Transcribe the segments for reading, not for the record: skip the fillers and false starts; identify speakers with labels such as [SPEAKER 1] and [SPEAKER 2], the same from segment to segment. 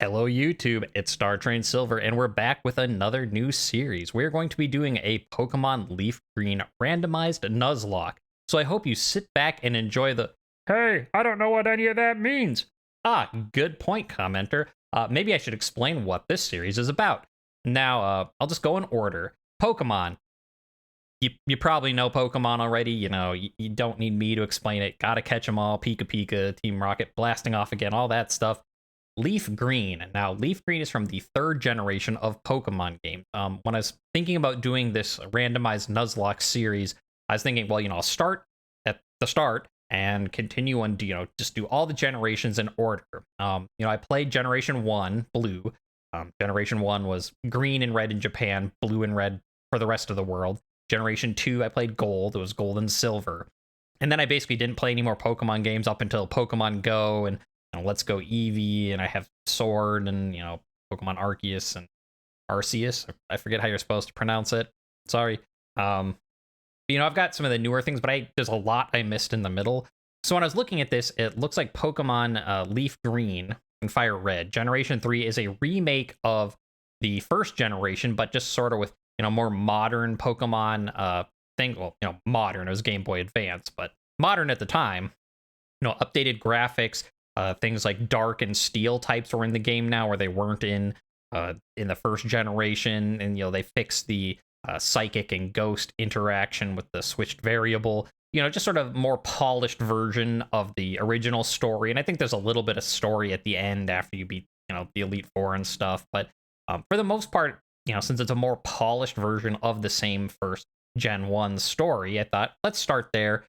[SPEAKER 1] Hello YouTube, it's StarTrain Silver, and we're back with another new series. We're going to be doing a Pokemon Leaf Green Randomized Nuzlocke. So I hope you sit back and enjoy the, "Hey, I don't know what any of that means." Good point, commenter. Maybe I should explain what this series is about. Now, I'll just go in order. Pokemon. You probably know Pokemon already, you don't need me to explain it. Gotta catch them all, Pika Pika, Team Rocket, blasting off again, all that stuff. Leaf Green. Now, Leaf Green is from the third generation of Pokemon games. When I was thinking about doing this randomized Nuzlocke series, I was thinking, well, I'll start at the start and continue and just do all the generations in order. I played Generation 1, Blue. Generation 1 was green and red in Japan, blue and red for the rest of the world. Generation 2, I played Gold. It was Gold and Silver. And then I basically didn't play any more Pokemon games up until Pokemon Go and Let's Go Eevee, and I have Sword and, Pokemon Arceus and Arceus. I forget how you're supposed to pronounce it. Sorry. I've got some of the newer things, but there's a lot I missed in the middle. So when I was looking at this, it looks like Pokemon Leaf Green and Fire Red. Generation 3 is a remake of the first generation, but just sort of with, more modern Pokemon thing. Well, modern. It was Game Boy Advance, but modern at the time. Updated graphics. Things like Dark and Steel types are in the game now, where they weren't in the first generation, and they fixed the Psychic and Ghost interaction with the switched variable. Just sort of more polished version of the original story. And I think there's a little bit of story at the end after you beat the Elite Four and stuff. But for the most part, since it's a more polished version of the same first Gen 1 story, I thought let's start there.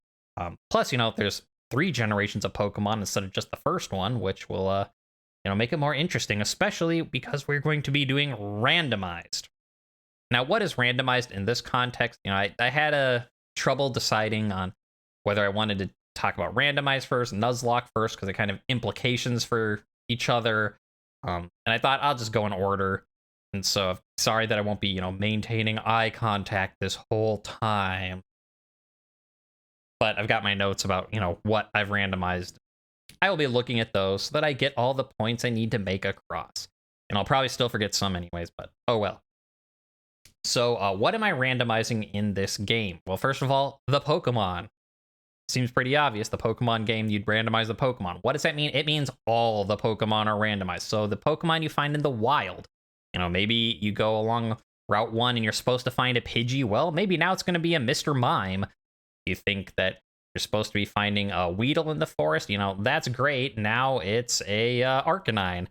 [SPEAKER 1] Plus, there's 3 generations of Pokemon instead of just the first one, which will make it more interesting, especially because we're going to be doing randomized. Now, what is randomized in this context? I had a trouble deciding on whether I wanted to talk about randomized first, Nuzlocke first, because they kind of implications for each other. And I thought I'll just go in order. And so sorry that I won't be, maintaining eye contact this whole time. But I've got my notes about, what I've randomized. I will be looking at those so that I get all the points I need to make across. And I'll probably still forget some anyways, but oh well. So what am I randomizing in this game? Well, first of all, the Pokemon. Seems pretty obvious. The Pokemon game, you'd randomize the Pokemon. What does that mean? It means all the Pokemon are randomized. So the Pokemon you find in the wild, maybe you go along Route 1 and you're supposed to find a Pidgey. Well, maybe now it's going to be a Mr. Mime. You think that you're supposed to be finding a Weedle in the forest, that's great. Now it's a Arcanine.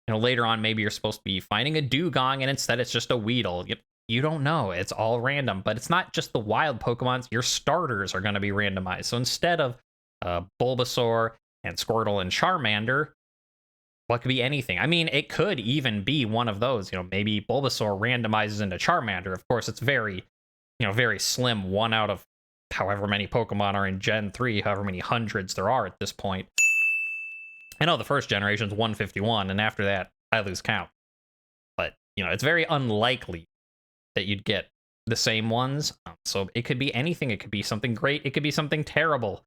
[SPEAKER 1] Later on, maybe you're supposed to be finding a Dugong, and instead it's just a Weedle. You don't know. It's all random. But it's not just the wild Pokemons. Your starters are going to be randomized. So instead of Bulbasaur and Squirtle and Charmander, what could be anything? I mean, it could even be one of those. Maybe Bulbasaur randomizes into Charmander. Of course, it's very, very slim. 1 out of however many Pokemon are in Gen 3, however many hundreds there are at this point. I know the first generation is 151, and after that, I lose count. But, it's very unlikely that you'd get the same ones. So it could be anything. It could be something great. It could be something terrible.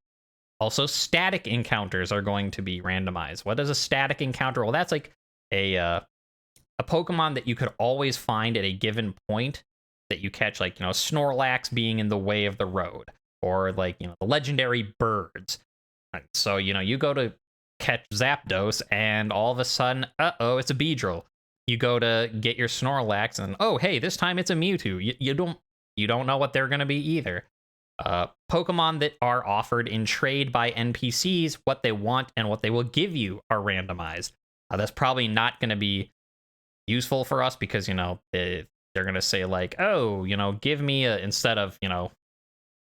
[SPEAKER 1] Also, static encounters are going to be randomized. What is a static encounter? Well, that's like a Pokemon that you could always find at a given point that you catch, like, Snorlax being in the way of the road, or like, the legendary birds. So, you go to catch Zapdos, and all of a sudden, it's a Beedrill. You go to get your Snorlax, and oh, hey, this time it's a Mewtwo. You don't know what they're going to be either. Pokemon that are offered in trade by NPCs, what they want and what they will give you are randomized. That's probably not going to be useful for us because, they're going to say like, oh, give me instead of, a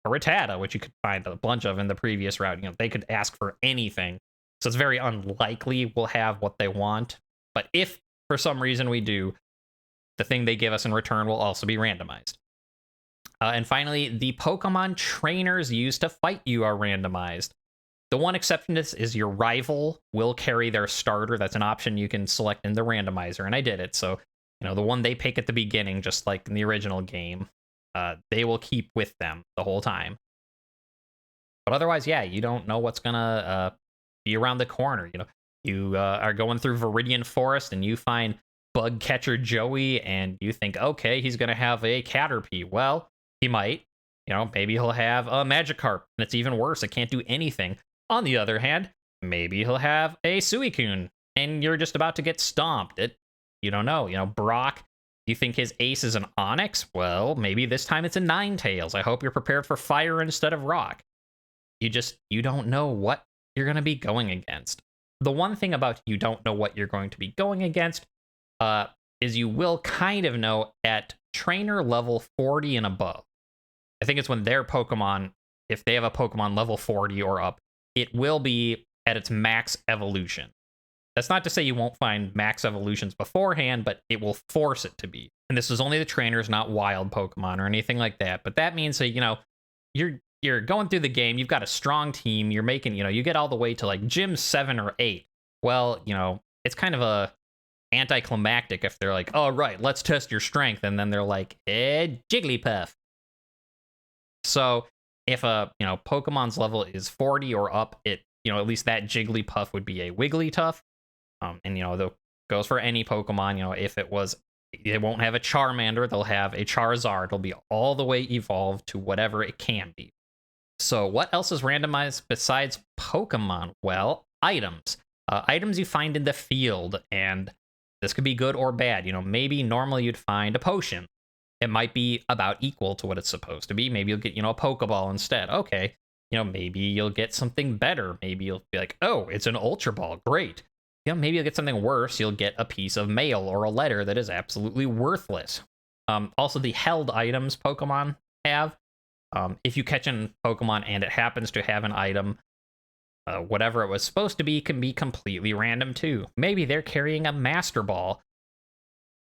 [SPEAKER 1] Rattata, which you could find a bunch of in the previous route. They could ask for anything. So it's very unlikely we'll have what they want. But if for some reason we do, the thing they give us in return will also be randomized. And finally, the Pokemon trainers used to fight you are randomized. The one exception to this is your rival will carry their starter. That's an option you can select in the randomizer, and I did it. So, the one they pick at the beginning, just like in the original game, they will keep with them the whole time. But otherwise, yeah, you don't know what's going to be around the corner. You are going through Viridian Forest and you find Bug Catcher Joey and you think, okay, he's going to have a Caterpie. Well, he might. Maybe he'll have a Magikarp, and it's even worse. It can't do anything. On the other hand, maybe he'll have a Suicune, and you're just about to get stomped. You don't know. Brock, you think his ace is an Onix? Well, maybe this time it's a Ninetales. I hope you're prepared for fire instead of rock. You don't know what you're going to be going against. The one thing about you don't know what you're going to be going against is you will kind of know at trainer level 40 and above. I think it's when their Pokemon, if they have a Pokemon level 40 or up, it will be at its max evolution. That's not to say you won't find max evolutions beforehand, but it will force it to be. And this is only the trainers, not wild Pokemon or anything like that. But that means that, you're going through the game, you've got a strong team, you're making, you get all the way to like gym 7 or 8. Well, it's kind of a anticlimactic if they're like, oh, right, let's test your strength. And then they're like, Jigglypuff. So if a, Pokemon's level is 40 or up, at least that Jigglypuff would be a Wigglytuff. And, that goes for any Pokemon. If it won't have a Charmander, they'll have a Charizard. It'll be all the way evolved to whatever it can be. So what else is randomized besides Pokemon? Well, items. Items you find in the field, and this could be good or bad. Maybe normally you'd find a potion. It might be about equal to what it's supposed to be. Maybe you'll get, a Pokeball instead. Okay. Maybe you'll get something better. Maybe you'll be like, oh, it's an Ultra Ball. Great. Maybe you'll get something worse. You'll get a piece of mail or a letter that is absolutely worthless. Also, the held items Pokemon have. If you catch a Pokemon and it happens to have an item, whatever it was supposed to be can be completely random too. Maybe they're carrying a Master Ball.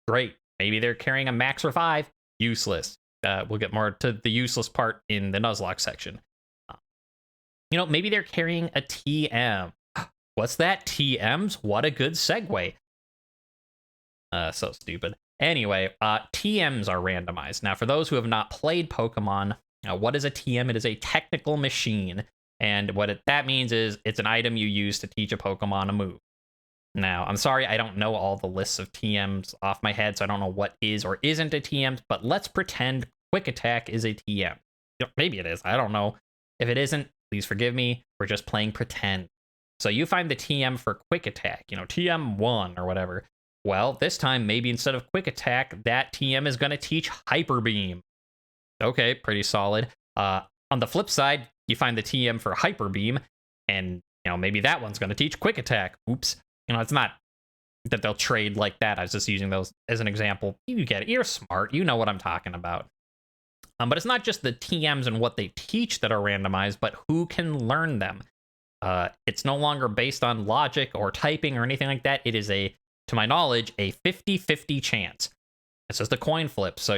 [SPEAKER 1] Great. Maybe they're carrying a Max Revive. Useless. We'll get more to the useless part in the Nuzlocke section. Maybe they're carrying a TM. What's that? TMs? What a good segue. So stupid. Anyway, TMs are randomized. Now, for those who have not played Pokemon, what is a TM? It is a technical machine. And that means is it's an item you use to teach a Pokemon a move. Now, I'm sorry, I don't know all the lists of TMs off my head, so I don't know what is or isn't a TM, but let's pretend Quick Attack is a TM. Maybe it is. I don't know. If it isn't, please forgive me. We're just playing pretend. So you find the TM for Quick Attack, TM1 or whatever. Well, this time, maybe instead of Quick Attack, that TM is going to teach Hyper Beam. Okay, pretty solid. On the flip side, you find the TM for Hyper Beam, and, maybe that one's going to teach Quick Attack. Oops. It's not that they'll trade like that. I was just using those as an example. You get it. You're smart. You know what I'm talking about. But it's not just the TMs and what they teach that are randomized, but who can learn them. It's no longer based on logic or typing or anything like that. It is to my knowledge, a 50-50 chance. It's just a coin flip. So,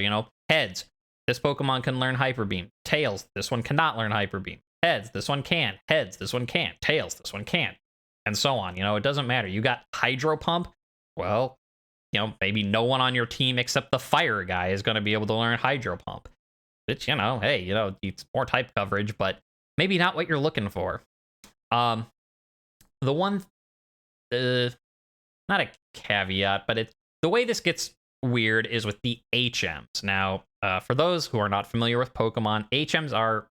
[SPEAKER 1] heads, this Pokemon can learn Hyper Beam. Tails, this one cannot learn Hyper Beam. Heads, this one can. Heads, this one can't. Tails, this one can't. And so on. It doesn't matter. You got Hydro Pump. Well, maybe no one on your team except the fire guy is going to be able to learn Hydro Pump. Which, hey, it's more type coverage, but maybe not what you're looking for. The one, not a caveat, but the way this gets weird is with the HMs. Now, for those who are not familiar with Pokemon, HMs are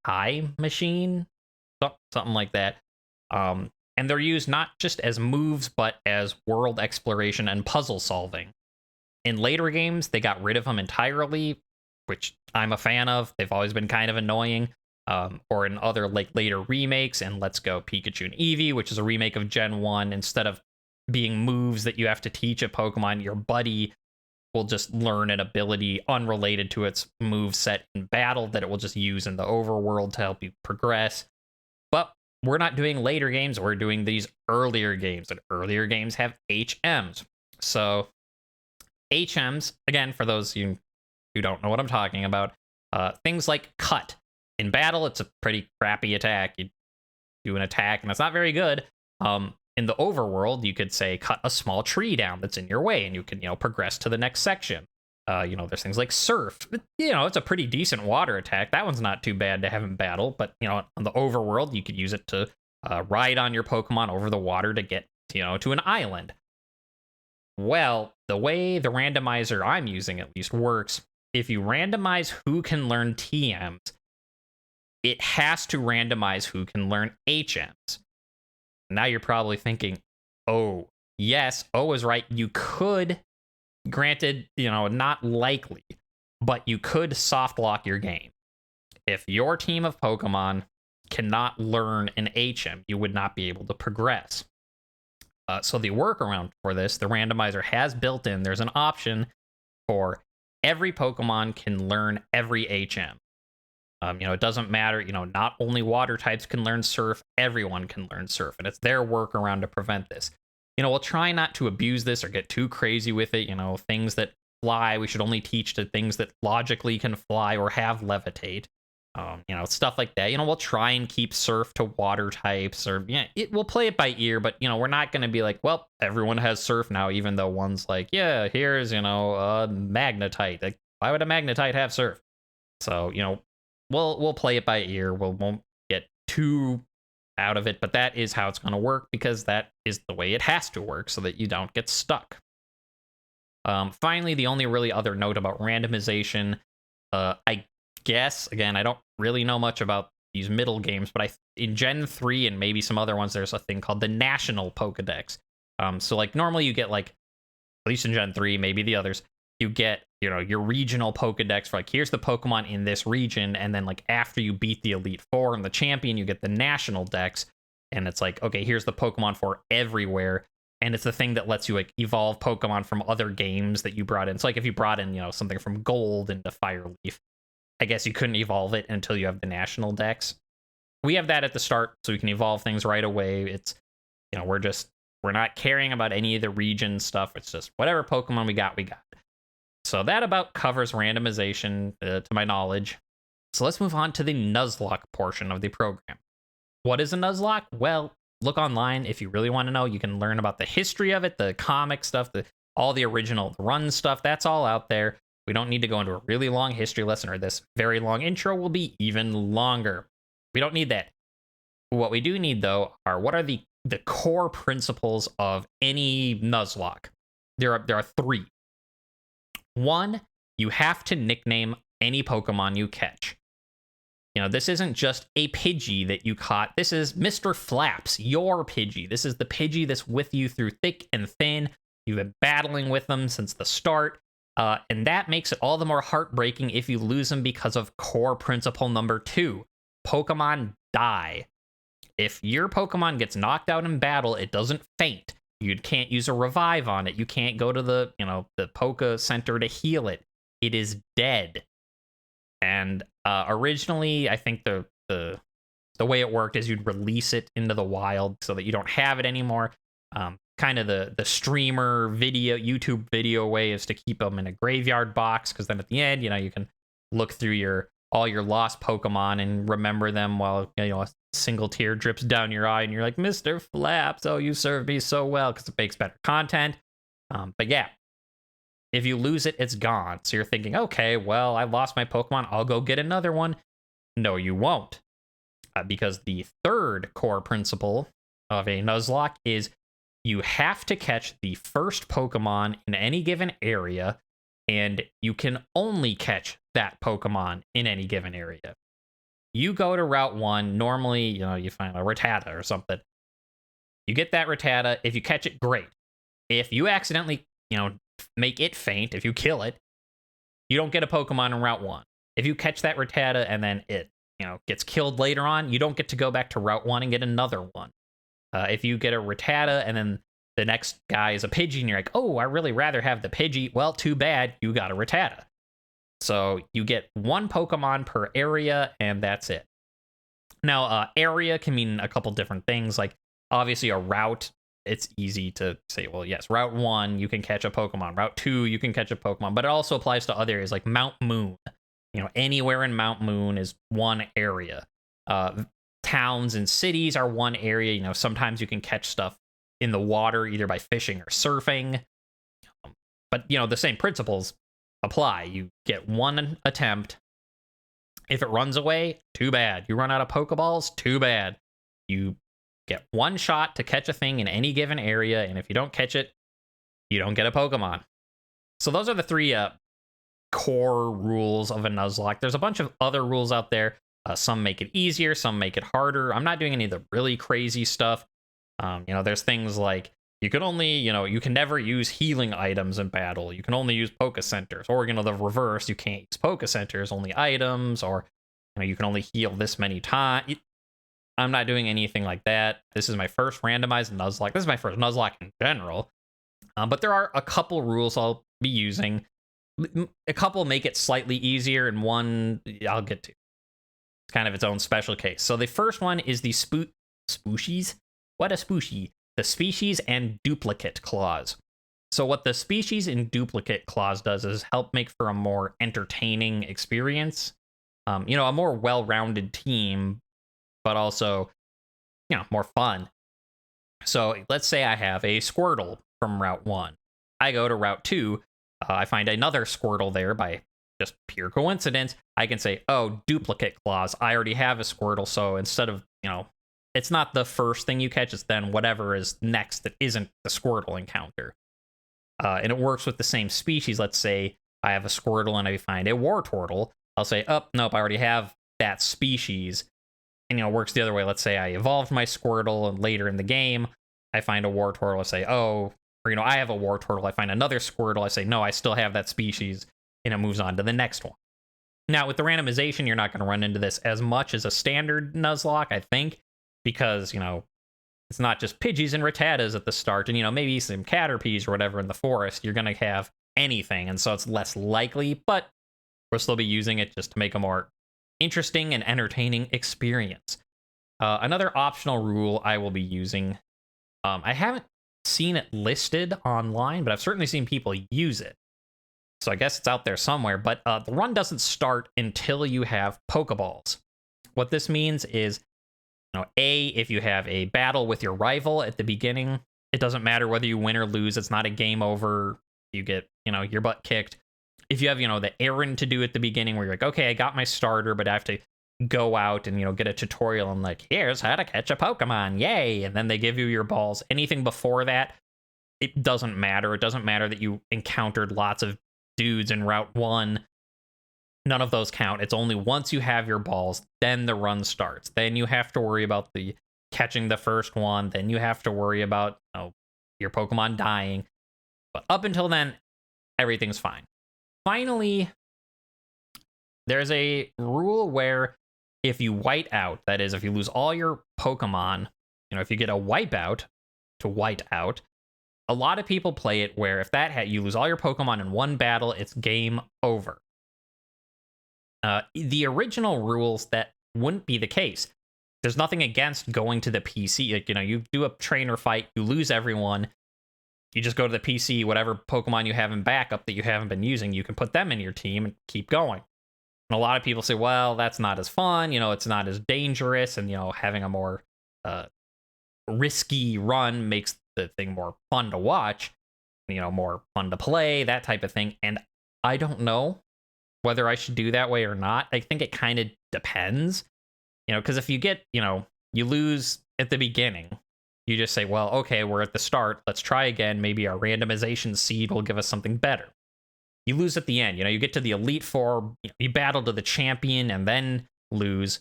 [SPEAKER 1] high machine, something like that. And they're used not just as moves, but as world exploration and puzzle solving. In later games, they got rid of them entirely, which I'm a fan of. They've always been kind of annoying. Or in other later remakes, and Let's Go Pikachu and Eevee, which is a remake of Gen 1, instead of being moves that you have to teach a Pokemon, your buddy will just learn an ability unrelated to its move set in battle that it will just use in the overworld to help you progress. But we're not doing later games, we're doing these earlier games, and earlier games have HMs. So HMs, again, for those of you who don't know what I'm talking about, things like Cut. In battle, it's a pretty crappy attack. You do an attack, and it's not very good. In the overworld, you could say cut a small tree down that's in your way, and you can, progress to the next section. There's things like Surf. It's a pretty decent water attack. That one's not too bad to have in battle, but, on the overworld, you could use it to ride on your Pokemon over the water to get, to an island. Well, the way the randomizer I'm using at least works, if you randomize who can learn TMs, it has to randomize who can learn HMs. Now you're probably thinking, oh, yes, O is right. You could, granted, not likely, but you could soft lock your game. If your team of Pokemon cannot learn an HM, you would not be able to progress. So the workaround for this, the randomizer has built in, there's an option for every Pokemon can learn every HM. It doesn't matter, not only water types can learn Surf, everyone can learn Surf, and it's their workaround to prevent this. We'll try not to abuse this or get too crazy with it. Things that fly, we should only teach to things that logically can fly or have levitate. Stuff like that. We'll try and keep Surf to water types, or we'll play it by ear, but we're not going to be like, well, everyone has Surf now, even though one's like, yeah, here's Magnetite. Like, why would a Magnetite have Surf? So we'll play it by ear. We won't get too out of it, but that is how it's going to work, because that is the way it has to work so that you don't get stuck. Finally, the only really other note about randomization, I guess, again, I don't really know much about these middle games, but in Gen 3 and maybe some other ones, there's a thing called the National Pokedex. So like normally you get, like, at least in Gen 3, maybe the others, you get, your regional Pokedex for, like, here's the Pokemon in this region, and then, like, after you beat the Elite Four and the champion, you get the National Dex, and it's like, okay, here's the Pokemon for everywhere, and it's the thing that lets you, like, evolve Pokemon from other games that you brought in. So, like, if you brought in, something from Gold into Fire Leaf, I guess you couldn't evolve it until you have the National Dex. We have that at the start, so we can evolve things right away. It's, we're not caring about any of the region stuff. It's just whatever Pokemon we got, we got. So that about covers randomization, to my knowledge. So let's move on to the Nuzlocke portion of the program. What is a Nuzlocke? Well, look online if you really want to know. You can learn about the history of it, the comic stuff, all the original run stuff. That's all out there. We don't need to go into a really long history lesson, or this very long intro will be even longer. We don't need that. What we do need, though, are what are the core principles of any Nuzlocke. There are three. One, you have to nickname any Pokemon you catch. This isn't just a Pidgey that you caught. This is Mr. Flaps, your Pidgey. This is the Pidgey that's with you through thick and thin. You've been battling with them since the start. And that makes it all the more heartbreaking if you lose them because of core principle number 2. Pokemon die. If your Pokemon gets knocked out in battle, it doesn't faint. You can't use a revive on it. You can't go to the Poke Center to heal it. It is dead. And originally, I think the way it worked is you'd release it into the wild so that you don't have it anymore. Kind of the streamer video, YouTube video way is to keep them in a graveyard box, because then at the end, you can look through all your lost Pokemon and remember them while a single tear drips down your eye and you're like, Mr. Flaps, oh, you served me so well, because it makes better content. But yeah, if you lose it, it's gone. So you're thinking, okay, well, I lost my Pokemon, I'll go get another one. No, you won't. Because the third core principle of a Nuzlocke is you have to catch the first Pokemon in any given area, and you can only catch that Pokemon in any given area. You go to Route 1, normally, you find a Rattata or something. You get that Rattata. If you catch it, great. If you accidentally, make it faint, if you kill it, you don't get a Pokemon in Route 1. If you catch that Rattata and then it, gets killed later on, you don't get to go back to Route 1 and get another one. If you get a Rattata and then the next guy is a Pidgey and you're like, oh, I really rather have the Pidgey. Well, too bad, you got a Rattata. So you get one Pokemon per area, and that's it. Now, area can mean a couple different things. Like, obviously, a route, it's easy to say, well, yes, Route 1, you can catch a Pokemon. Route 2, you can catch a Pokemon. But it also applies to other areas, like Mount Moon. Anywhere in Mount Moon is one area. Towns and cities are one area. Sometimes you can catch stuff in the water, either by fishing or surfing. But, the same principles apply. You get one attempt. If it runs away, too bad. You run out of Pokeballs, too bad. You get one shot to catch a thing in any given area, and if you don't catch it, you don't get a Pokemon. So those are the three core rules of a Nuzlocke. There's a bunch of other rules out there. Some make it easier, some make it harder. I'm not doing any of the really crazy stuff. There's things like you can only, you can never use healing items in battle. You can only use Poke Centers, or the reverse. You can't use Poke Centers, only items, or you can only heal this many times. I'm not doing anything like that. This is my first randomized Nuzlocke. This is my first Nuzlocke in general. But there are a couple rules I'll be using. A couple make it slightly easier, and one I'll get to. It's kind of its own special case. So the first one is the spooshies. What a spooshie. The species and duplicate clause. So what the species and duplicate clause does is help make for a more entertaining experience. A more well-rounded team, but also, more fun. So let's say I have a Squirtle from Route 1. I go to Route 2. I find another Squirtle there by just pure coincidence. I can say, oh, duplicate clause. I already have a Squirtle, so instead of, it's not the first thing you catch, it's then whatever is next that isn't the Squirtle encounter. And it works with the same species. Let's say I have a Squirtle and I find a Wartortle. I'll say, oh, nope, I already have that species. And, it works the other way. Let's say I evolved my Squirtle and later in the game, I find a Wartortle. I say, oh, or, I have a Wartortle. I find another Squirtle. I say, no, I still have that species. And it moves on to the next one. Now, with the randomization, you're not going to run into this as much as a standard Nuzlocke, I think, because, it's not just Pidgeys and Rattatas at the start, and, maybe some Caterpies or whatever in the forest. You're going to have anything, and so it's less likely, but we'll still be using it just to make a more interesting and entertaining experience. Another optional rule I will be using, I haven't seen it listed online, but I've certainly seen people use it. So I guess it's out there somewhere, but the run doesn't start until you have Pokeballs. What this means is, if you have a battle with your rival at the beginning, it doesn't matter whether you win or lose. It's not a game over. You get, your butt kicked. If you have, the errand to do at the beginning where you're like, okay, I got my starter, but I have to go out and, get a tutorial and like, here's how to catch a Pokemon. Yay. And then they give you your balls. Anything before that, it doesn't matter. It doesn't matter that you encountered lots of dudes in Route 1. None of those count. It's only once you have your balls, then the run starts. Then you have to worry about the catching the first one. Then you have to worry about your Pokemon dying. But up until then, everything's fine. Finally, there's a rule where if you white out, that is, if you lose all your Pokemon, if you get a wipeout to white out, a lot of people play it where if you lose all your Pokemon in one battle, it's game over. The original rules, that wouldn't be the case. There's nothing against going to the PC. Like, you do a trainer fight, you lose everyone, you just go to the PC, whatever Pokemon you have in backup that you haven't been using, you can put them in your team and keep going. And a lot of people say, well, that's not as fun, it's not as dangerous, and, having a more risky run makes the thing more fun to watch, more fun to play, that type of thing. And I don't know whether I should do that way or not. I think it kind of depends, because if you get, you lose at the beginning, you just say, well, okay, we're at the start. Let's try again. Maybe our randomization seed will give us something better. You lose at the end. You get to the Elite Four, you battle to the champion and then lose.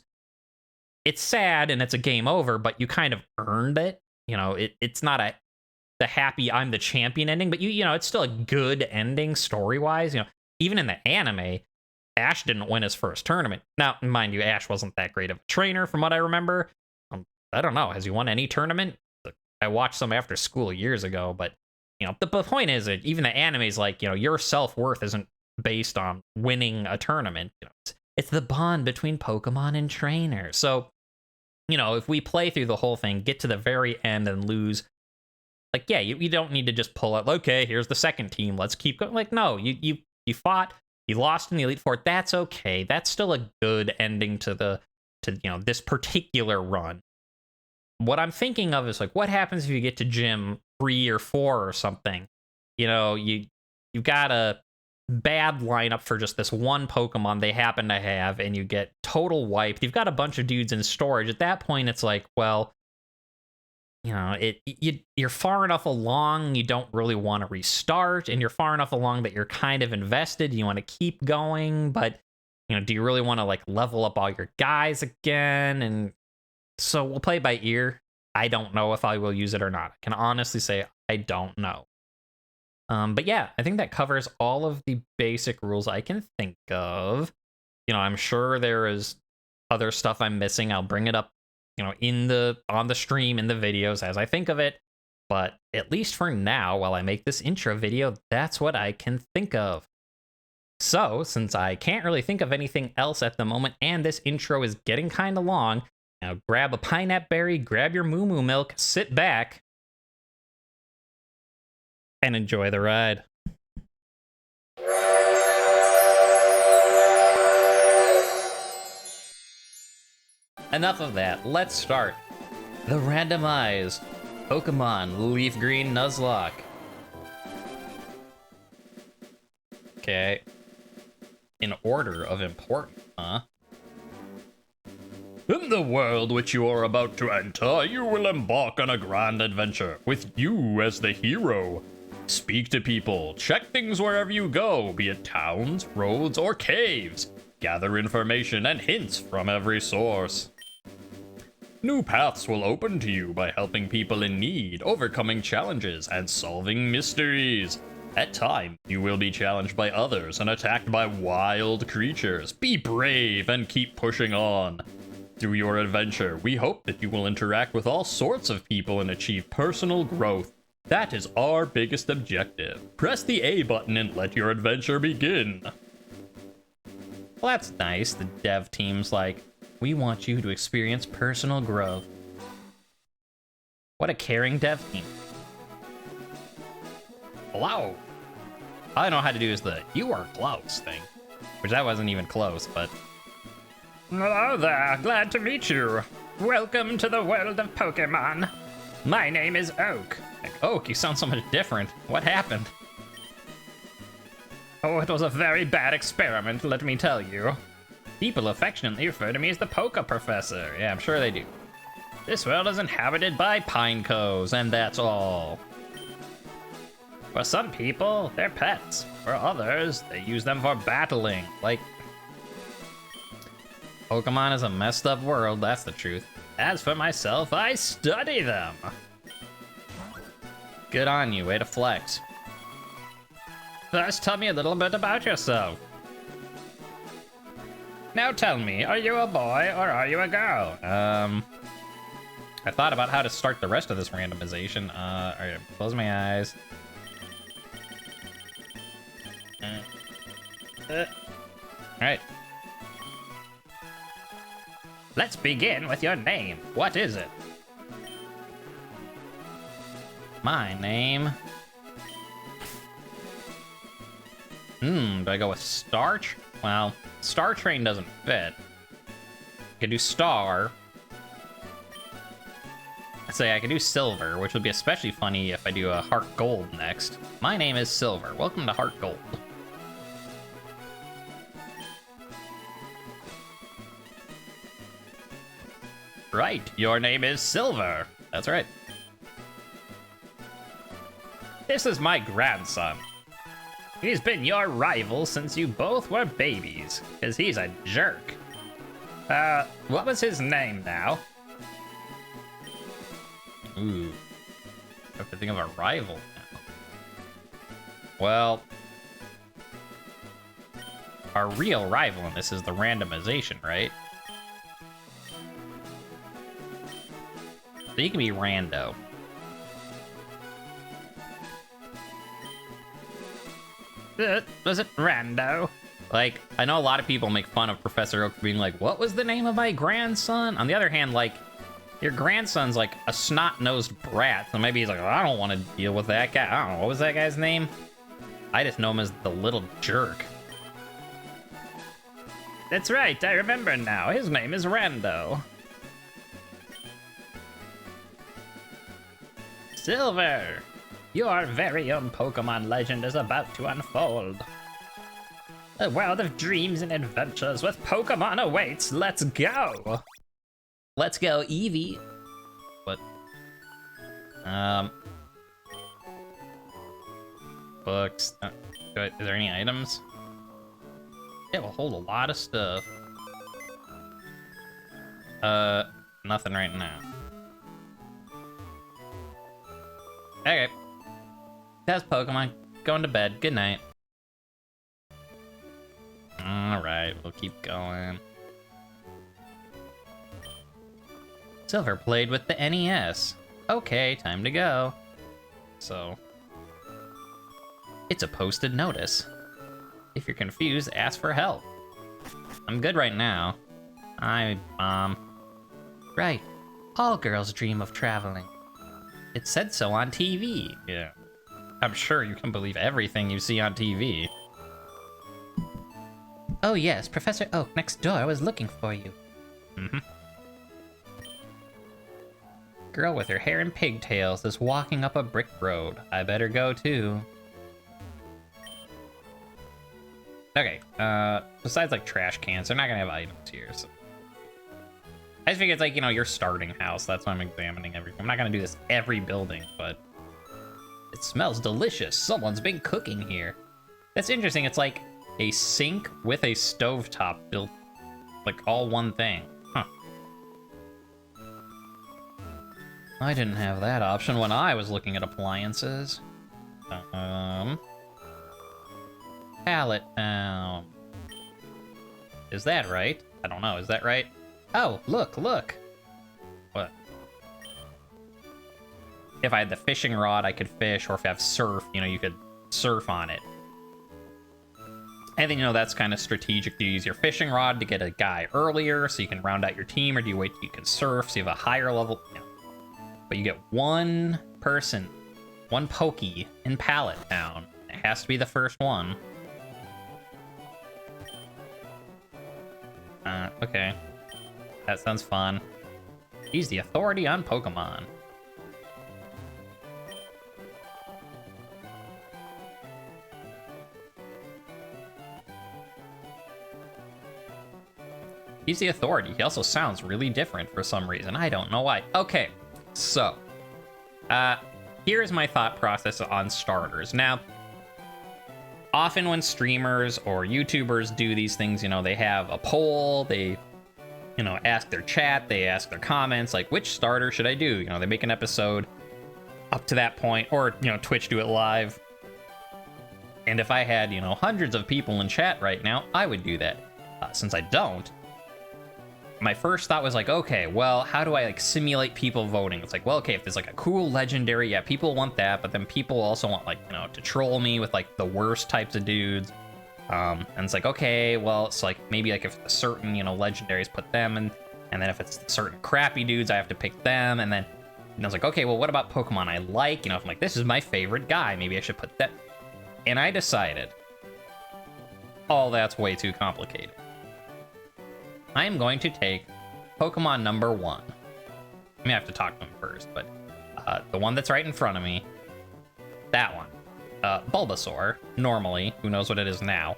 [SPEAKER 1] It's sad and it's a game over, but you kind of earned it. It's not the happy I'm the champion ending, but it's still a good ending story-wise. Even in the anime, Ash didn't win his first tournament. Now, mind you, Ash wasn't that great of a trainer from what I remember. I don't know. Has he won any tournament? I watched some after school years ago, but the point is that even the anime is like, your self-worth isn't based on winning a tournament. It's the bond between Pokemon and trainers. So, if we play through the whole thing, get to the very end and lose, like, yeah, you don't need to just pull out, okay, here's the second team, let's keep going. Like, no, you fought, you lost in the Elite Four, that's okay. That's still a good ending to this particular run. What I'm thinking of is, like, what happens if you get to gym 3 or 4 or something? You've got a bad lineup for just this one Pokemon they happen to have, and you get total wiped. You've got a bunch of dudes in storage. At that point, it's like, well, you know, you're far enough along, you don't really want to restart, and you're far enough along that you're kind of invested, you want to keep going, but, you know, do you really want to, like, level up all your guys again? And so we'll play by ear. I don't know if I will use it or not. I can honestly say I don't know. But yeah, I think that covers all of the basic rules I can think of. You know, I'm sure there is other stuff I'm missing. I'll bring it up, you know, on the stream, in the videos as I think of it. But at least for now, while I make this intro video, that's what I can think of. So, since I can't really think of anything else at the moment, and this intro is getting kind of long, now grab a pineapple berry, grab your moo moo milk, sit back, and enjoy the ride. Enough of that, let's start. The randomized Pokemon Leaf Green Nuzlocke. Okay. In order of importance, huh? In the world which you are about to enter, you will embark on a grand adventure, with you as the hero. Speak to people, check things wherever you go, be it towns, roads, or caves. Gather information and hints from every source. New paths will open to you by helping people in need, overcoming challenges, and solving mysteries. At times, you will be challenged by others and attacked by wild creatures. Be brave and keep pushing on. Through your adventure, we hope that you will interact with all sorts of people and achieve personal growth. That is our biggest objective. Press the A button and let your adventure begin. Well, that's nice. The dev team's like, we want you to experience personal growth. What a caring dev team. Hello. All I know how to do is the "you are close" thing, which that wasn't even close, but... Hello there, glad to meet you. Welcome to the world of Pokemon. My name is Oak. Like, Oak, you sound so much different. What happened? Oh, it was a very bad experiment, let me tell you. People affectionately refer to me as the Poke Professor. Yeah, I'm sure they do. This world is inhabited by Pinecos, and that's all. For some people, they're pets. For others, they use them for battling. Like, Pokemon is a messed up world, that's the truth. As for myself, I study them. Good on you, way to flex. First, tell me a little bit about yourself. Now tell me, are you a boy or are you a girl? I thought about how to start the rest of this randomization. Alright, close my eyes. Alright. Let's begin with your name. What is it? My name... do I go with Starch? Well, StarTrain doesn't fit. I could do Star. I'd say I could do Silver, which would be especially funny if I do a Heart Gold next. My name is Silver. Welcome to Heart Gold. Right, your name is Silver. That's right. This is my grandson. He's been your rival since you both were babies, because he's a jerk. What was his name now? Ooh. I have to think of a rival now. Well, our real rival in this is the randomization, right? So you can be Rando. Was it Rando? Like, I know a lot of people make fun of Professor Oak being like, what was the name of my grandson? On the other hand, like, your grandson's like a snot-nosed brat, so maybe he's like, oh, I don't want to deal with that guy. I don't know, what was that guy's name? I just know him as the little jerk. That's right, I remember now. His name is Rando. Silver! Your very own Pokemon legend is about to unfold. A world of dreams and adventures with Pokemon awaits. Let's go! Let's go, Eevee. What? Books. Is there any items? It will hold a lot of stuff. Nothing right now. Okay. That's Pokemon. Going to bed. Good night. Alright, we'll keep going. Silver played with the NES. Okay, time to go. So, it's a posted notice. If you're confused, ask for help. I'm good right now. Right. All girls dream of traveling. It said so on TV. Yeah. I'm sure you can believe everything you see on TV. Oh yes, Professor Oak next door was looking for you. Mm-hmm. Girl with her hair in pigtails is walking up a brick road. I better go too. Okay, besides like trash cans, they're not gonna have items here, so. I just figure it's like, you know, your starting house. That's why I'm examining everything. I'm not gonna do this every building, but it smells delicious. Someone's been cooking here. That's interesting. It's like a sink with a stovetop built, like all one thing. Huh. I didn't have that option when I was looking at appliances. Pallet. Is that right? I don't know. Is that right? Oh, look. What? If I had the fishing rod, I could fish, or if I have surf, you know, you could surf on it. I think, you know, that's kind of strategic. Do you use your fishing rod to get a guy earlier so you can round out your team, or do you wait till you can surf so you have a higher level? You know. But you get one person, one pokey in Pallet Town. It has to be the first one. Okay. That sounds fun. He's the authority on Pokemon. He's the authority. He also sounds really different for some reason. I don't know why. Okay, so here's my thought process on starters. Now, often when streamers or YouTubers do these things, you know, they have a poll, they, you know, ask their chat, they ask their comments, like, which starter should I do? You know, they make an episode up to that point, or, you know, Twitch do it live. And if I had, you know, hundreds of people in chat right now, I would do that. Since I don't, my first thought was like, okay, well, how do I like simulate people voting? It's like, well, okay, if there's like a cool legendary, yeah, people want that, but then people also want like, you know, to troll me with like the worst types of dudes. And it's like, okay, well, it's like maybe like if certain, you know, legendaries, put them in, and then if it's certain crappy dudes, I have to pick them. And then I was like, okay, well, what about Pokemon I like? You know, if I'm like, this is my favorite guy, maybe I should put that. And I decided, oh, that's way too complicated. I am going to take Pokemon number 1. I mean, I have to talk to him first, but the one that's right in front of me, that one. Bulbasaur, normally, who knows what it is now.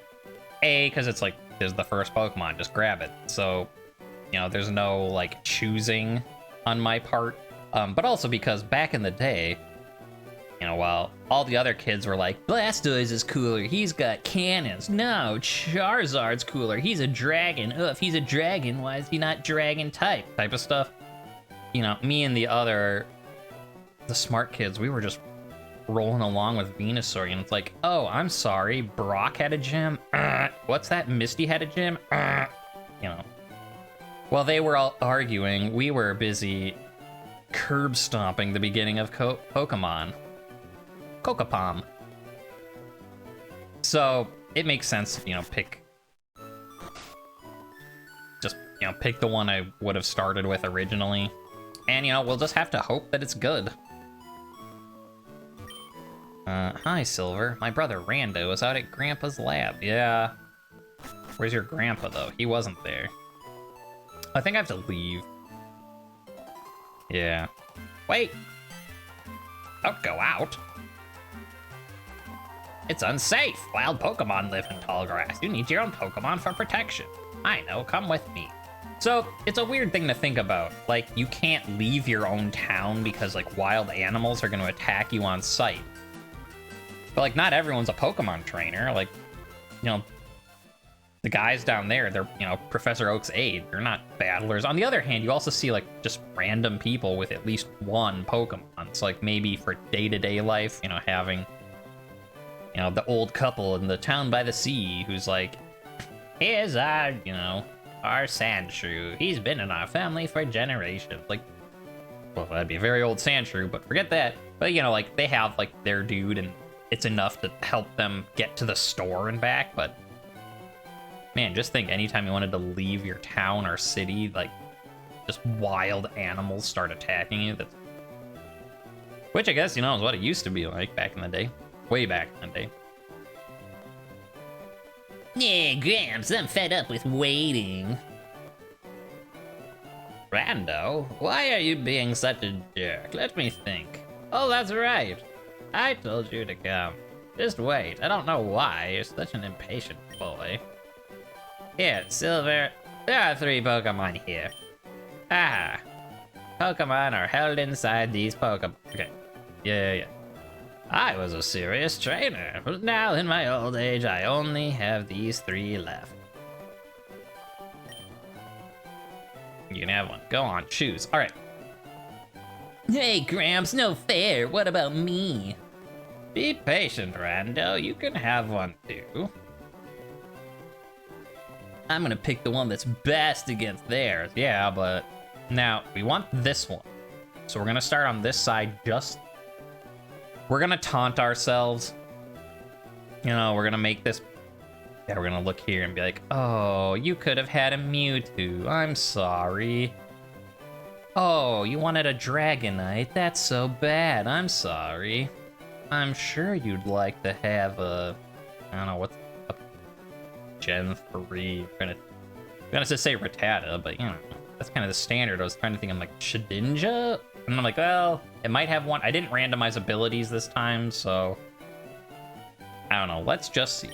[SPEAKER 1] A, because it's like, is the first Pokemon, just grab it. So, you know, there's no, like, choosing on my part. But also because back in the day, you know, while all the other kids were like, Blastoise is cooler, he's got cannons. No, Charizard's cooler, he's a dragon. Ugh, if he's a dragon, why is he not dragon type of stuff? You know, me and the smart kids, we were just rolling along with Venusaur, and it's like, oh, I'm sorry, Brock had a gym? What's that? Misty had a gym? You know. While they were all arguing, we were busy curb stomping the beginning of Pokemon. Kokopom. So it makes sense, you know, pick the one I would have started with originally. And, you know, we'll just have to hope that it's good. Hi, Silver. My brother Rando is out at Grandpa's lab. Yeah. Where's your grandpa, though? He wasn't there. I think I have to leave. Yeah. Wait! Don't go out! It's unsafe! Wild Pokemon live in tall grass. You need your own Pokemon for protection. I know, come with me. So it's a weird thing to think about. Like, you can't leave your own town because like wild animals are going to attack you on sight. But like, not everyone's a Pokemon trainer. Like, you know, the guys down there, they're, you know, Professor Oak's aide. They're not battlers. On the other hand, you also see like just random people with at least one Pokemon. It's like maybe for day-to-day life, you know, having, you know, the old couple in the town by the sea who's like, here's our, you know, our Sandshrew. He's been in our family for generations. Like, well, that'd be a very old Sandshrew, but forget that. But, you know, like, they have, like, their dude, and it's enough to help them get to the store and back, but... Man, just think, anytime you wanted to leave your town or city, like, just wild animals start attacking you. That's... Which, I guess, you know, is what it used to be like back in the day. Way back in the day.
[SPEAKER 2] Yeah, Gramps, I'm fed up with waiting.
[SPEAKER 1] Rando, why are you being such a jerk? Let me think. Oh, that's right. I told you to come. Just wait. I don't know why. You're such an impatient boy. Here, Silver. There are 3 Pokemon here. Ah. Pokemon are held inside these Pokemon. Okay. Yeah. I was a serious trainer, but now in my old age, I only have these 3 left. You can have one. Go on, choose. All right.
[SPEAKER 2] Hey, Gramps, no fair. What about me?
[SPEAKER 1] Be patient, Rando. You can have one too.
[SPEAKER 2] I'm gonna pick the one that's best against theirs.
[SPEAKER 1] Yeah, but now we want this one. So we're gonna start on this side just... We're gonna taunt ourselves. You know, we're gonna make this... Yeah, we're gonna look here and be like, oh, you could have had a Mewtwo. I'm sorry. Oh, you wanted a Dragonite. That's so bad. I'm sorry. I'm sure you'd like to have a... I don't know, what's... A Gen 3. I'm gonna just say Rattata, but, you know, that's kind of the standard. I was trying to think, I'm like, Shedinja? And I'm like, well, it might have one. I didn't randomize abilities this time, so... I don't know, let's just see.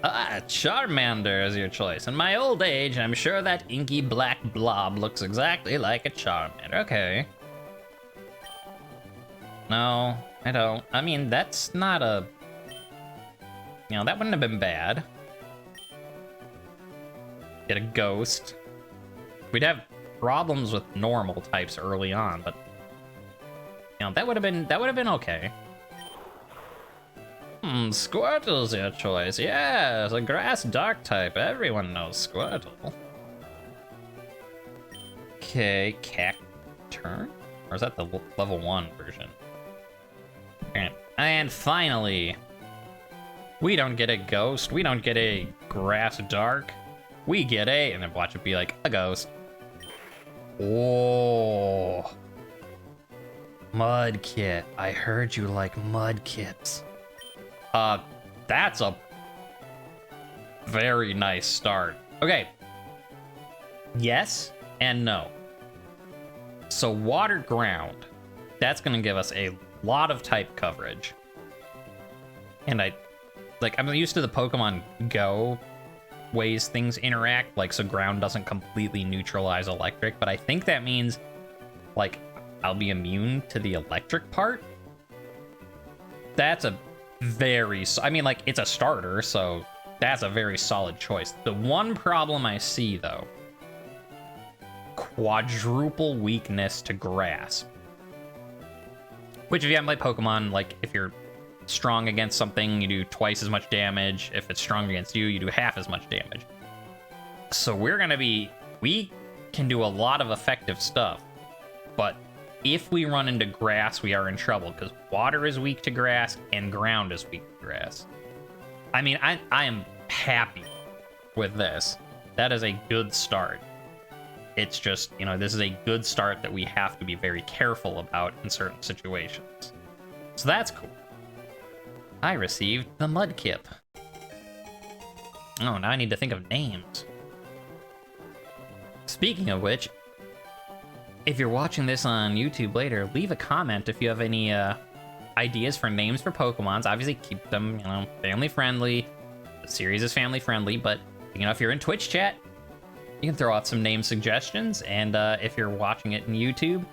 [SPEAKER 1] Ah, Charmander is your choice. In my old age, I'm sure that inky black blob looks exactly like a Charmander. Okay. No, I don't. I mean, that's not a... You know, that wouldn't have been bad. Get a ghost. We'd have problems with normal types early on, but you know, that would have been okay. Squirtle's your choice. Yes, a grass dark type. Everyone knows Squirtle. Okay, Cacturn? Or is that the level 1 version? And finally, we don't get a ghost. We don't get a grass dark. We get a, and then watch it be like a ghost. Oh, Mudkip. I heard you like Mudkips. That's a very nice start. Okay. Yes and no. So water ground, that's gonna give us a lot of type coverage. And I'm used to the Pokemon Go ways things interact, like, so ground doesn't completely neutralize electric, but I think that means, like, I'll be immune to the electric part. That's a very... I mean, like, it's a starter, so that's a very solid choice. The one problem I see, though, quadruple weakness to grass. Which, if you haven't played Pokemon, like, if you're strong against something, you do twice as much damage. If it's strong against you, you do half as much damage. So we can do a lot of effective stuff, but if we run into grass, we are in trouble, because water is weak to grass and ground is weak to grass. I mean, I am happy with this. That is a good start. It's just, you know, this is a good start that we have to be very careful about in certain situations. So that's cool. I received the Mudkip. Oh, now I need to think of names. Speaking of which, if you're watching this on YouTube later, leave a comment if you have any ideas for names for Pokemons. Obviously, keep them, you know, family friendly. The series is family friendly, but, you know, if you're in Twitch chat, you can throw out some name suggestions, and if you're watching it in YouTube,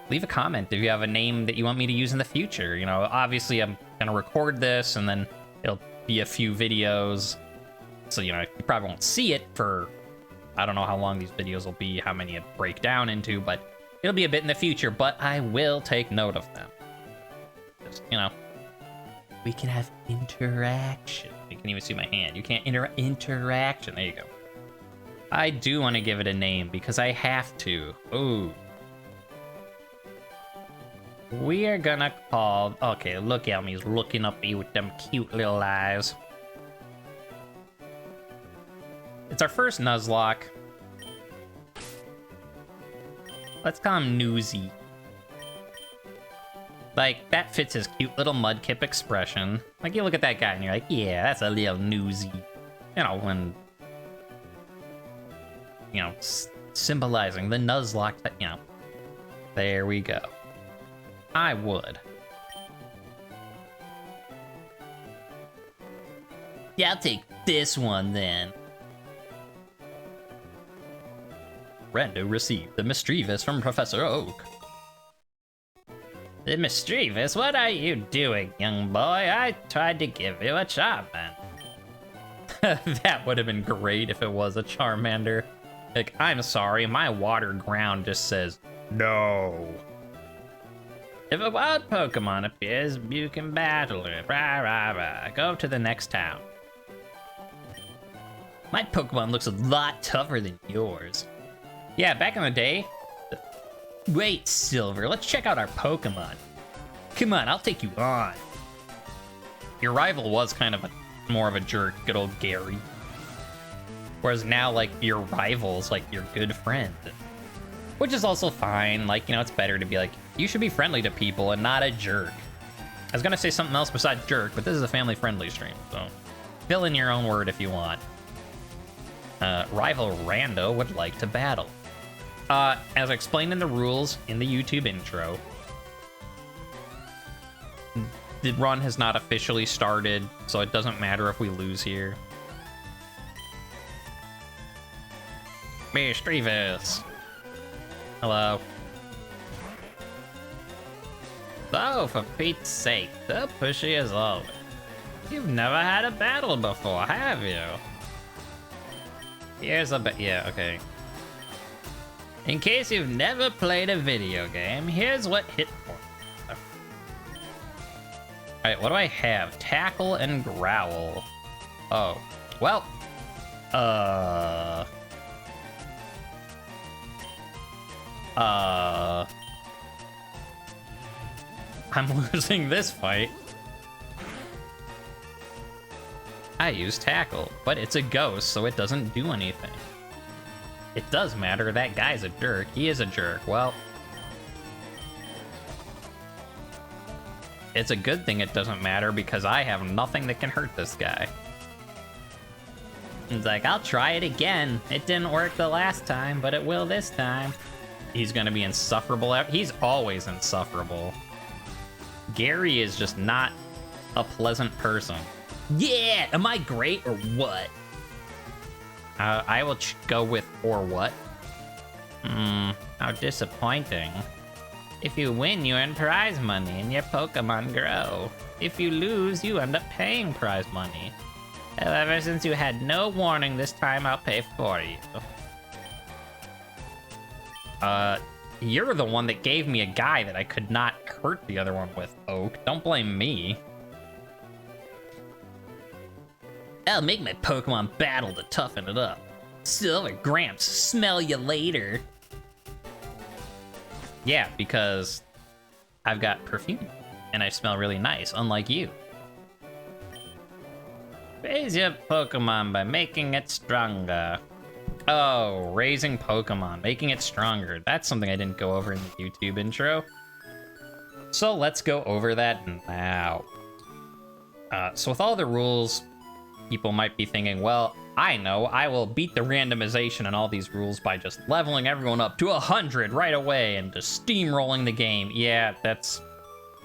[SPEAKER 1] leave a comment if you have a name that you want me to use in the future. You know, obviously I'm gonna record this, and then it'll be a few videos, so you know, you probably won't see it for, I don't know how long these videos will be, how many it break down into, but it'll be a bit in the future, but I will take note of them. Just, you know, we can have interaction. You can even see my hand. You can't interaction. There you go. I do want to give it a name because I have to. Ooh. We are gonna call... Okay, look at me. He's looking up at you with them cute little eyes. It's our first Nuzlocke. Let's call him Newsy. Like, that fits his cute little Mudkip expression. Like, you look at that guy and you're like, yeah, that's a little Newsy. You know, when... You know, symbolizing the Nuzlocke, you know. There we go. I would.
[SPEAKER 2] Yeah, I'll take this one then.
[SPEAKER 1] Rando received the mischievous from Professor Oak.
[SPEAKER 2] The mischievous? What are you doing, young boy? I tried to give you a Charmander.
[SPEAKER 1] That would have been great if it was a Charmander. Like, I'm sorry, my water ground just says no.
[SPEAKER 2] If a wild Pokemon appears, you can battle it. Rah, rah, rah. Go to the next town. My Pokemon looks a lot tougher than yours.
[SPEAKER 1] Yeah, back in the day.
[SPEAKER 2] Wait, Silver, let's check out our Pokemon. Come on, I'll take you on.
[SPEAKER 1] Your rival was kind of more of a jerk, good old Gary. Whereas now, like, your rival's like your good friend. Which is also fine. Like, you know, it's better to be like, you should be friendly to people and not a jerk. I was gonna say something else besides jerk, but this is a family-friendly stream, so fill in your own word if you want. Rival Rando would like to battle. As explained in the rules in the YouTube intro, the run has not officially started, so it doesn't matter if we lose here. Mischievous. Hello.
[SPEAKER 2] So, for Pete's sake, the pushy is always. You've never had a battle before, have you?
[SPEAKER 1] Here's a yeah, okay.
[SPEAKER 2] In case you've never played a video game, here's what hit points are.
[SPEAKER 1] Alright, what do I have? Tackle and Growl. Oh, well. I'm losing this fight. I use Tackle, but it's a ghost, so it doesn't do anything. It does matter, that guy's a jerk. He is a jerk. Well, it's a good thing it doesn't matter because I have nothing that can hurt this guy.
[SPEAKER 2] He's like, I'll try it again. It didn't work the last time, but it will this time.
[SPEAKER 1] He's gonna be insufferable. He's always insufferable. Gary is just not a pleasant person.
[SPEAKER 2] Yeah, am I great or what?
[SPEAKER 1] I will go with or what?
[SPEAKER 2] How disappointing. If you win, you earn prize money and your Pokemon grow. If you lose, you end up paying prize money. However, since you had no warning this time, I'll pay for you.
[SPEAKER 1] You're the one that gave me a guy that I could not hurt the other one with, Oak. Don't blame me.
[SPEAKER 2] I'll make my Pokemon battle to toughen it up. Silver Gramps, smell you later.
[SPEAKER 1] Yeah, because I've got perfume, and I smell really nice, unlike you.
[SPEAKER 2] Raise your Pokemon by making it stronger.
[SPEAKER 1] Oh, raising Pokemon, making it stronger. That's something I didn't go over in the YouTube intro. So let's go over that now. So with all the rules, people might be thinking, well, I know, I will beat the randomization and all these rules by just leveling everyone up to 100 right away and just steamrolling the game. Yeah, that's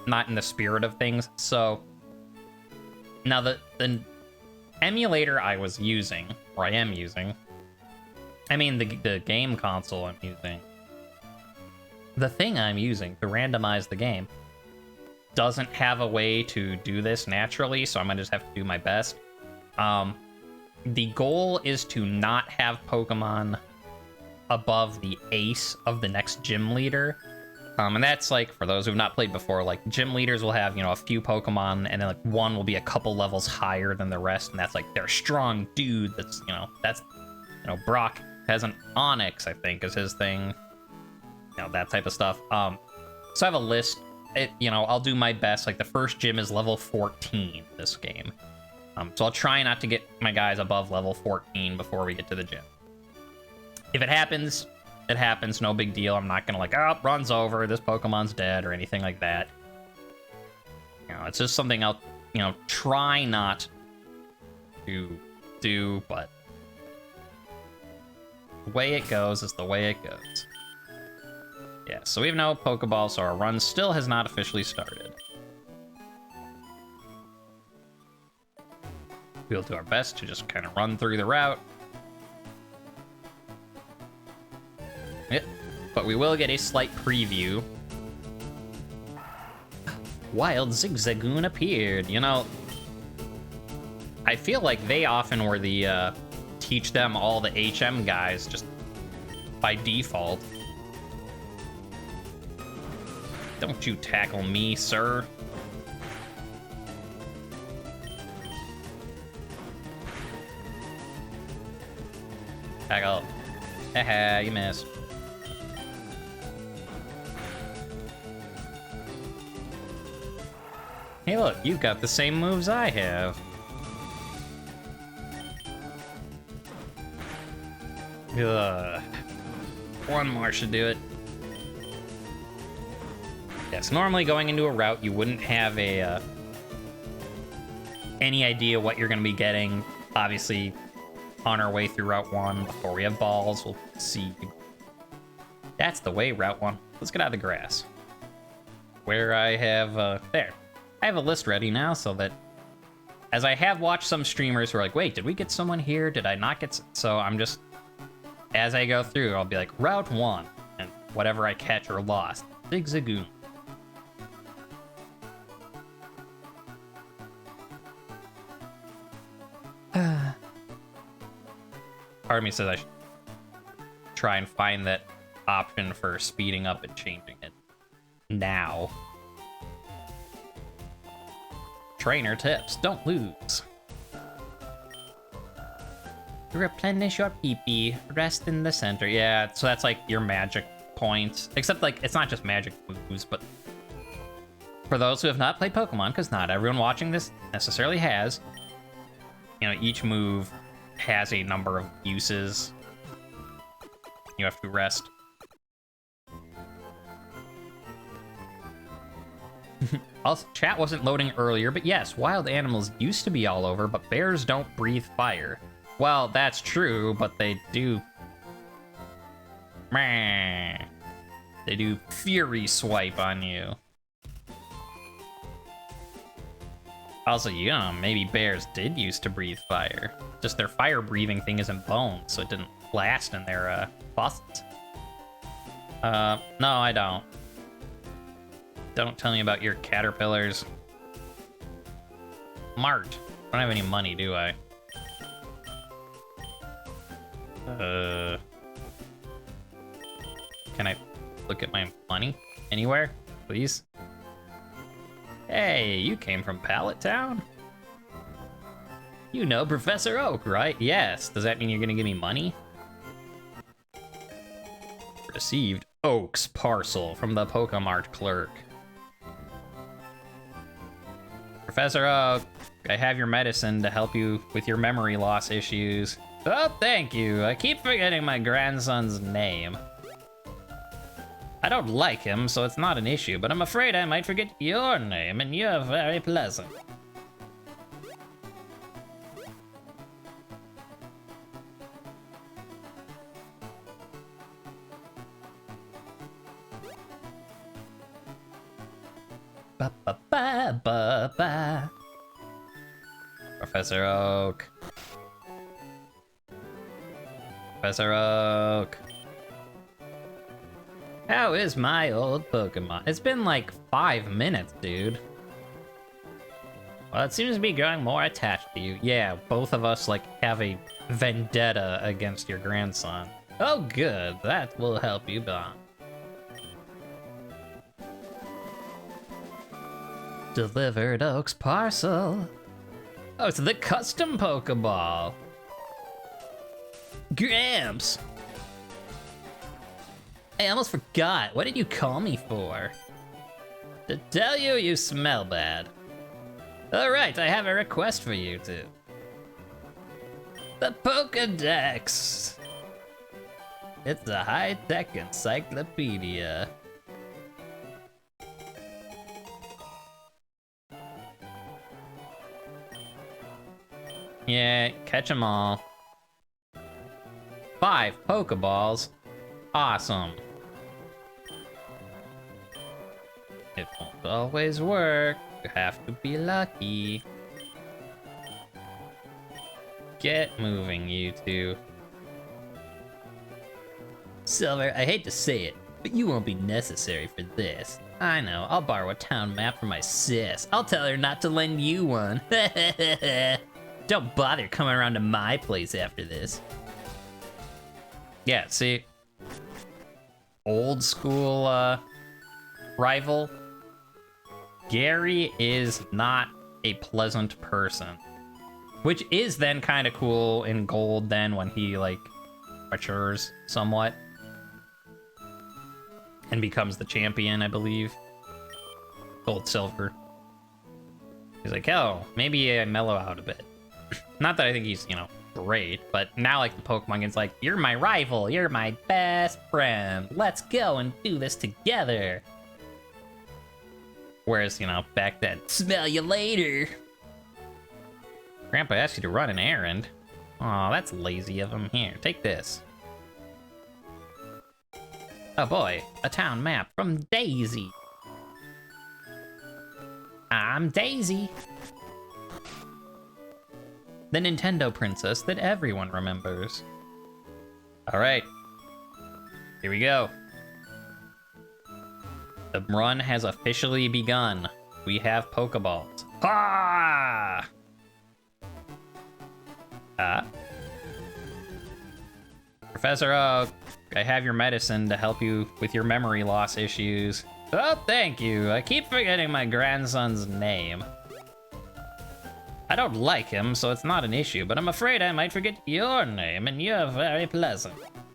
[SPEAKER 1] not in the spirit of things. So now the emulator I was using, or I am using, I mean, the game console I'm using. The thing I'm using to randomize the game doesn't have a way to do this naturally, so I'm gonna just have to do my best. The goal is to not have Pokemon above the ace of the next gym leader. And that's like, for those who've not played before, like gym leaders will have, you know, a few Pokemon, and then like one will be a couple levels higher than the rest, and that's like their strong dude. That's, you know, that's, you know, Brock has an Onyx, I think, is his thing. You know, that type of stuff. So I have a list. You know, I'll do my best. Like the first gym is level 14 this game. So I'll try not to get my guys above level 14 before we get to the gym. If it happens, it happens. No big deal. I'm not gonna like, oh, runs over, this Pokemon's dead, or anything like that. You know, it's just something I'll, you know, try not to do, but the way it goes is the way it goes. Yeah, so we have no Pokeball, so our run still has not officially started. We'll do our best to just kind of run through the route. Yep, but we will get a slight preview. Wild Zigzagoon appeared. You know, I feel like they often were the teach them all the HM guys just by default. Don't you tackle me, sir. Tackle. Haha, you missed. Hey look, you've got the same moves I have. Ugh. One more should do it. Yes, normally going into a route, you wouldn't have a any idea what you're going to be getting. Obviously, on our way through Route 1, before we have balls, we'll see. That's the way, Route 1. Let's get out of the grass. Where I have, there. I have a list ready now, so that, as I have watched some streamers who are like, wait, did we get someone here? Did I not get... So I'm just, as I go through, I'll be like, Route 1, and whatever I catch or lost. Zigzagoon. Part of me says I should try and find that option for speeding up and changing it now. Trainer tips, don't lose. Replenish your PP, rest in the center. Yeah, so that's like your magic points. Except like, it's not just magic moves, but for those who have not played Pokemon, because not everyone watching this necessarily has, you know, each move has a number of uses. You have to rest. Also, chat wasn't loading earlier, but yes, wild animals used to be all over, but bears don't breathe fire. Well, that's true, but they do... They do fury swipe on you. Also, you know, maybe bears did used to breathe fire. Just their fire breathing thing isn't bone, so it didn't last in their faucets. No, I don't. Don't tell me about your caterpillars. Mart. I don't have any money, do I? Can I look at my money anywhere, please? Hey, you came from Pallet Town? You know Professor Oak, right? Yes. Does that mean you're gonna give me money? Received Oak's parcel from the Pokemart clerk. Professor Oak, I have your medicine to help you with your memory loss issues. Oh, thank you. I keep forgetting my grandson's name. I don't like him, so it's not an issue, but I'm afraid I might forget your name, and you're very pleasant. Ba ba ba ba ba. Professor Oak. Professor Oak.
[SPEAKER 2] How is my old Pokemon?
[SPEAKER 1] It's been like 5 minutes, dude.
[SPEAKER 2] Well, it seems to be growing more attached to you.
[SPEAKER 1] Yeah, both of us like have a vendetta against your grandson.
[SPEAKER 2] Oh, good. That will help you bond.
[SPEAKER 1] Delivered Oak's parcel.
[SPEAKER 2] Oh, it's the custom Pokeball.
[SPEAKER 1] Gramps! I almost forgot. What did you call me for?
[SPEAKER 2] To tell you, you smell bad. Alright, I have a request for you two. The Pokédex. It's a high-tech encyclopedia.
[SPEAKER 1] Yeah, catch 'em all. 5 Pokeballs. Awesome. It won't always work. You have to be lucky. Get moving, you two.
[SPEAKER 2] Silver, I hate to say it, but you won't be necessary for this. I know, I'll borrow a town map from my sis. I'll tell her not to lend you one. Don't bother coming around to my place after this.
[SPEAKER 1] Yeah, see? Old school, rival. Gary is not a pleasant person. Which is then kind of cool in Gold then when he, like, matures somewhat. And becomes the champion, I believe. Gold, Silver. He's like, oh, maybe I mellow out a bit. Not that I think he's, you know, great, but now, like, the Pokemon game's like, you're my rival, you're my best friend, let's go and do this together. Whereas, you know, back then,
[SPEAKER 2] Smell you later.
[SPEAKER 1] Grandpa asked you to run an errand. Aw, that's lazy of him. Here, take this. Oh boy, a town map from Daisy. I'm Daisy. The Nintendo princess that everyone remembers. Alright. Here we go. The run has officially begun. We have Pokeballs. Ha! Professor Oak, I have your medicine to help you with your memory loss issues.
[SPEAKER 2] Oh, thank you. I keep forgetting my grandson's name. I don't like him, so it's not an issue, but I'm afraid I might forget your name, and you're very pleasant.